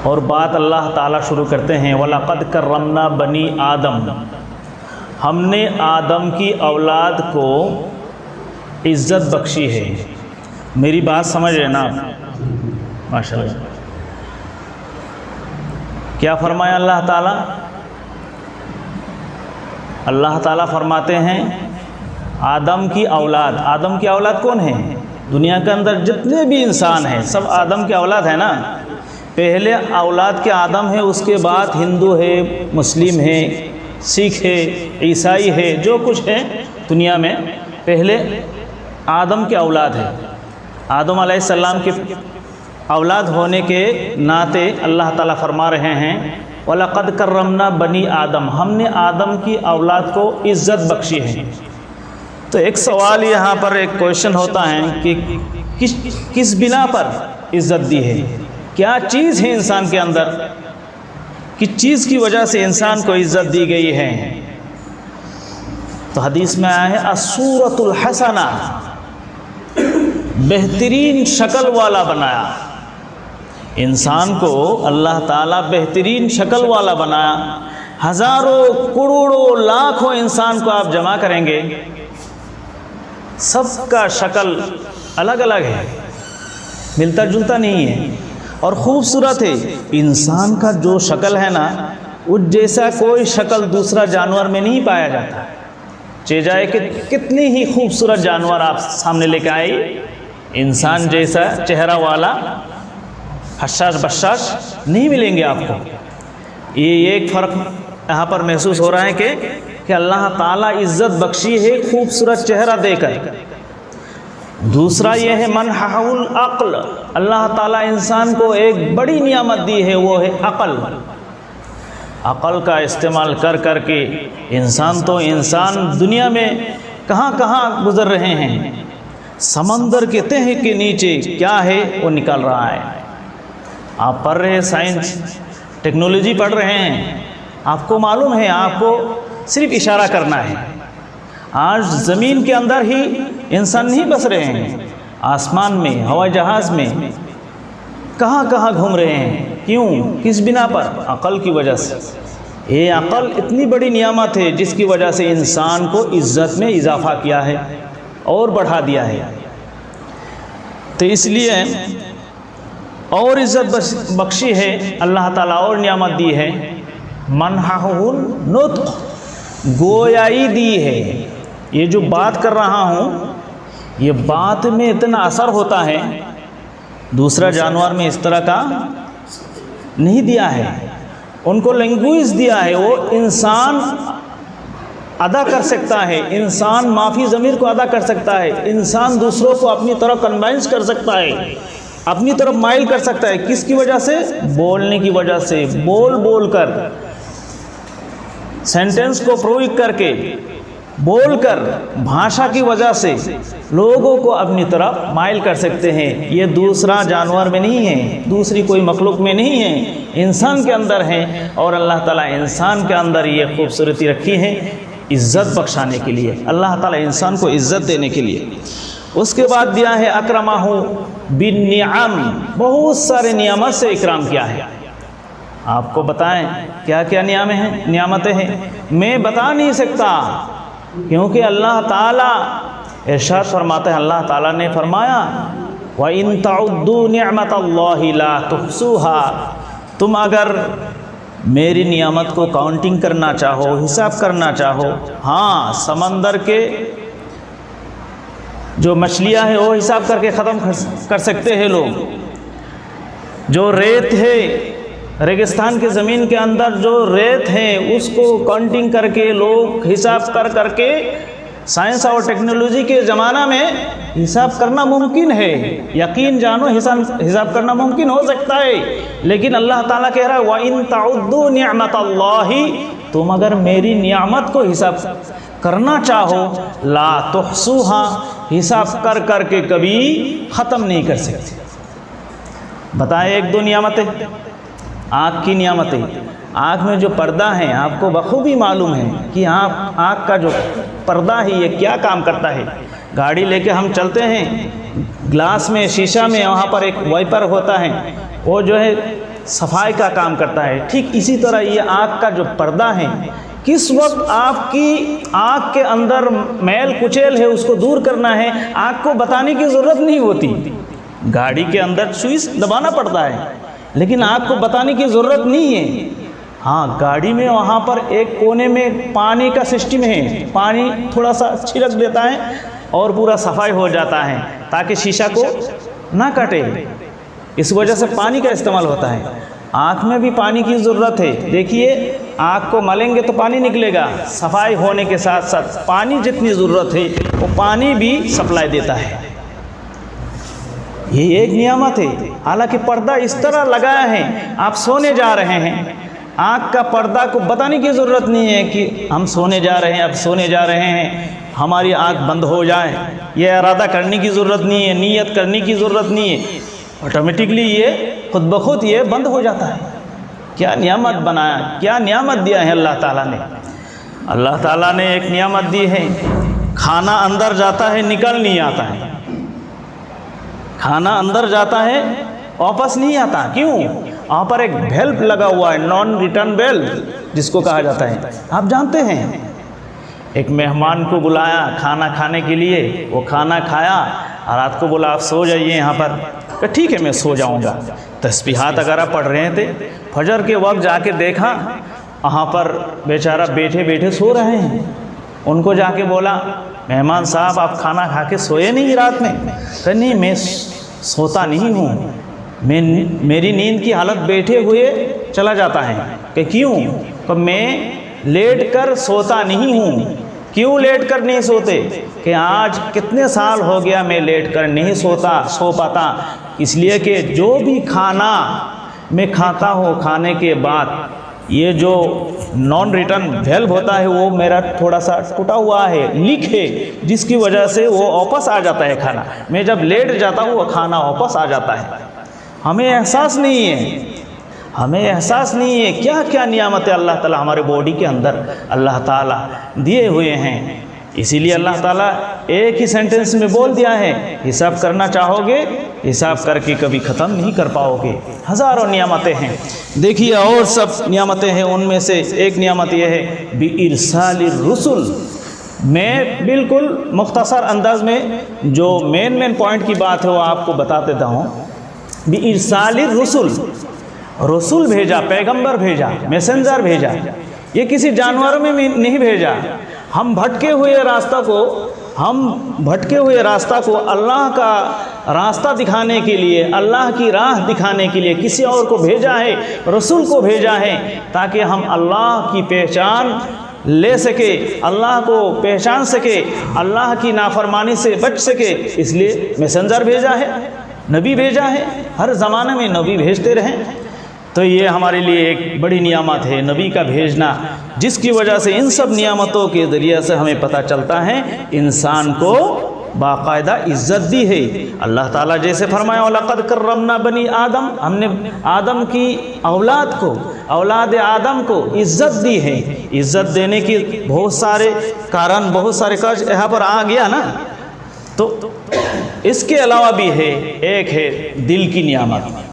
और बात अल्लाह ताला शुरू करते हैं, वलक़द कर्रमना बनी आदम, हमने आदम की औलाद को इज़्ज़त बख्शी है। मेरी बात समझ रहे ना आप? माशाअल्लाह। क्या फरमाया अल्लाह ताला? अल्लाह ताला फरमाते हैं आदम की औलाद। आदम की औलाद कौन है? दुनिया के अंदर जितने भी इंसान हैं सब आदम की औलाद है ना। पहले औलाद के आदम है, उसके बाद हिंदू है, मुस्लिम है, सिख है, ईसाई है, जो कुछ है दुनिया में, पहले आदम के औलाद है। आदम अलैहिस्सलाम के औलाद होने के नाते अल्लाह ताला फरमा रहे हैं वलक़द कर्रमना बनी आदम, हमने आदम की औलाद को इज़्ज़त बख्शी है। तो एक सवाल यहाँ पर, एक क्वेश्चन होता है कि किस बिना पर इज़्ज़त दी है? क्या चीज़ है इंसान के अंदर, किस चीज़ की वजह से इंसान को इज़्ज़त दी गई है? तो हदीस में आया है अस्सूरतुल हसना, बेहतरीन शक्ल वाला बनाया। इंसान को अल्लाह ताला बेहतरीन शक्ल वाला बनाया। हज़ारों करोड़ों लाखों इंसान को आप जमा करेंगे, सबका शक्ल अलग अलग है, मिलता जुलता नहीं है और ख़ूबसूरत है। इंसान का जो शक्ल है ना, उस जैसा कोई शक्ल दूसरा जानवर में नहीं पाया जाता। चाहे कि कितनी ही खूबसूरत जानवर आप सामने लेकर आए, इंसान जैसा चेहरा वाला हशाश बशाश नहीं मिलेंगे आपको। ये एक फ़र्क यहाँ पर महसूस हो रहा है कि अल्लाह ताला इज़्ज़त बख्शी है खूबसूरत चेहरा देकर। दूसरा ये है मनहहुल अक्ल, अल्लाह ताला इंसान को एक बड़ी नियामत दी है, वो है अक़ल। अक़ल का इस्तेमाल कर कर के इंसान दुनिया में कहाँ कहाँ गुज़र रहे हैं। समंदर के तह के नीचे क्या है वो निकल रहा है। आप पढ़ रहे हैं, साइंस टेक्नोलॉजी पढ़ रहे हैं, आपको मालूम है, आपको सिर्फ इशारा करना है। आज ज़मीन के अंदर ही इंसान नहीं बस रहे हैं, आसमान में, हवाई जहाज़ में, कहाँ कहाँ घूम रहे हैं। क्यों? किस बिना पर? अक़ल की वजह से। ये अक़ल इतनी बड़ी नियामत है जिसकी वजह से इंसान को इज़्ज़त में इजाफ़ा किया है और बढ़ा दिया है। तो इसलिए और इज़्ज़त बख्शी है अल्लाह ताला, और नियामत दी है मनहहुल नुत्क़, गोयाई दी है। ये जो बात कर रहा हूँ, ये बात में इतना असर होता है, दूसरा जानवर में इस तरह का नहीं दिया है। उनको लैंग्वेज दिया है, वो इंसान अदा कर सकता है, इंसान माफ़ी ज़मीर को अदा कर सकता है, इंसान दूसरों को अपनी तरफ कन्विंस कर सकता है, अपनी तरफ माइल कर सकता है। किसकी वजह से? बोलने की वजह से। बोल बोल कर, सेंटेंस को प्रयोग करके, बोलकर, भाषा की वजह से लोगों को अपनी तरफ माइल कर सकते हैं। ये दूसरा जानवर में नहीं है, दूसरी कोई मखलूक में नहीं है, इंसान के अंदर है। और अल्लाह ताला इंसान के अंदर ये खूबसूरती रखी है इज़्ज़त बख्शाने के लिए, अल्लाह ताला इंसान को इज़्ज़त देने के लिए। उसके बाद दिया है अक्रमहु बिन्निअम, बहुत सारे नियामत से इकराम किया है। आपको बताएं क्या क्या नियामतें हैं, मैं बता नहीं सकता, क्योंकि अल्लाह ताला इरशाद फरमाते हैं, अल्लाह ताला ने फरमाया व इन तउद्दू निअमतल्लाहि ला तुहसूहा, तुम अगर मेरी नियामत को काउंटिंग करना चाहो, हिसाब करना चाहो, हाँ, समंदर के जो मछलियाँ हैं वो हिसाब करके ख़त्म कर सकते हैं लोग। जो रेत है, रेगिस्तान की ज़मीन के अंदर जो रेत है, उसको काउंटिंग करके लोग हिसाब कर करके, साइंस और टेक्नोलॉजी के ज़माना में हिसाब करना मुमकिन है। यकीन जानो, हिसाब करना मुमकिन हो सकता है, लेकिन अल्लाह ताला कह रहा है व इन तउद्दू निअमतल्लाहि, तुम अगर मेरी नियामत को हिसाब करना चाहो, ला तुहसूहा, हिसाब कर कर के कभी ख़त्म नहीं कर सकते। बताए एक दो नियामतें, आँख की नियामतें। आँख में जो पर्दा है, आपको बखूबी मालूम है कि आँख का जो पर्दा है ये क्या काम करता है। गाड़ी लेके हम चलते हैं, ग्लास में, शीशा में, वहाँ पर एक वाइपर होता है, वो जो है सफाई का काम करता है। ठीक इसी तरह ये आँख का जो पर्दा है, किस वक्त आपकी आँख के अंदर मैल कुचैल है उसको दूर करना है, आँख को बताने की ज़रूरत नहीं होती। गाड़ी के अंदर स्विच दबाना पड़ता है, लेकिन आँख को बताने की ज़रूरत नहीं है। हाँ, गाड़ी में वहाँ पर एक कोने में पानी का सिस्टम है, पानी थोड़ा सा छिड़क देता है और पूरा सफाई हो जाता है ताकि शीशा को ना कटे। इस वजह से पानी का इस्तेमाल होता है। आँख में भी पानी की ज़रूरत है। देखिए, आँख को मलेंगे तो पानी निकलेगा, सफाई होने के साथ साथ पानी जितनी ज़रूरत है वो पानी भी सप्लाई देता है। ये एक नियामत है। हालांकि पर्दा इस तरह लगाया है, आप सोने जा रहे हैं, आँख का पर्दा को बताने की ज़रूरत नहीं है कि हम सोने जा रहे हैं, अब सोने जा रहे हैं, हमारी आँख बंद हो जाए। ये इरादा करने की ज़रूरत नहीं है, नीयत करने की ज़रूरत नहीं है, ऑटोमेटिकली ये खुद ब खुद ये बंद हो जाता है। क्या नियामत बनाया, क्या नियामत दिया है अल्लाह ताला ने। अल्लाह ताला ने एक नियामत दी है, खाना अंदर जाता है निकल नहीं आता है। खाना अंदर जाता है वापस नहीं आता। क्यों? वहाँ पर एक वेल्व लगा हुआ है, नॉन रिटर्न वेल्व जिसको कहा जाता है। आप जानते हैं, एक मेहमान को बुलाया खाना खाने के लिए, वो खाना खाया और रात को बोला आप सो जाइए यहाँ पर। तो ठीक है मैं सो जाऊँगा। तस्बीहात वगैरह पढ़ रहे थे, फजर के वक्त जाके देखा वहाँ पर बेचारा बैठे बैठे सो रहे हैं। उनको जाके बोला मेहमान साहब आप खाना खा के सोए नहीं रात में? कहा नहीं मैं सोता नहीं हूँ, मेरी नींद की हालत बैठे हुए चला जाता है। कि क्यों? तो मैं लेट कर सोता नहीं हूँ। क्यों लेट कर नहीं सोते? कि आज कितने साल हो गया मैं लेट कर नहीं सो पाता, इसलिए कि जो भी खाना मैं खाता हूँ खाने के बाद ये जो नॉन रिटर्न वेल्व होता है वो मेरा थोड़ा सा टूटा हुआ है, लीक है, जिसकी वजह से वो वापस आ जाता है खाना। मैं जब लेट जाता हूँ वो खाना वापस आ जाता है। हमें एहसास नहीं है, हमें एहसास नहीं है क्या क्या नियामतें अल्लाह ताला हमारे बॉडी के अंदर अल्लाह ताला दिए हुए हैं। इसीलिए अल्लाह ताला एक ही सेंटेंस में बोल दिया है, हिसाब करना चाहोगे हिसाब करके कभी ख़त्म नहीं कर पाओगे। हज़ारों नियामतें हैं। देखिए और सब नियामतें हैं, उनमें से एक नियामत यह है बिइरसालिर रुसुल। मैं बिल्कुल मुख्तसर अंदाज में जो मेन पॉइंट की बात है वो आपको बता देता हूँ। बिइरसालिर रुसुल, रसूल भेजा, पैगंबर भेजा, मैसेंजर भेजा। ये किसी जानवर में नहीं भेजा। हम भटके हुए रास्ता को अल्लाह का रास्ता दिखाने के लिए, अल्लाह की राह दिखाने के लिए किसी और को भेजा है, रसूल को भेजा है, ताकि हम अल्लाह की पहचान ले सके, अल्लाह को पहचान सके, अल्लाह की नाफरमानी से बच सके। इसलिए मैसेंजर भेजा है, नबी भेजा है। हर ज़माने में नबी भेजते रहें। तो ये हमारे लिए एक बड़ी नियामत है नबी का भेजना, जिसकी वजह से इन सब नियामतों के ज़रिए से हमें पता चलता है इंसान को बाकायदा इज़्ज़त दी है। अल्लाह ताला जैसे फरमाया वलक़द कर्रमना बनी आदम, हमने आदम की औलाद को, औलाद आदम को इज़्ज़त दी है। इज़्ज़त देने की बहुत सारे कारण, बहुत सारे कर्ज यहाँ पर आ गया ना। तो इसके अलावा भी है, एक है दिल की नियामत।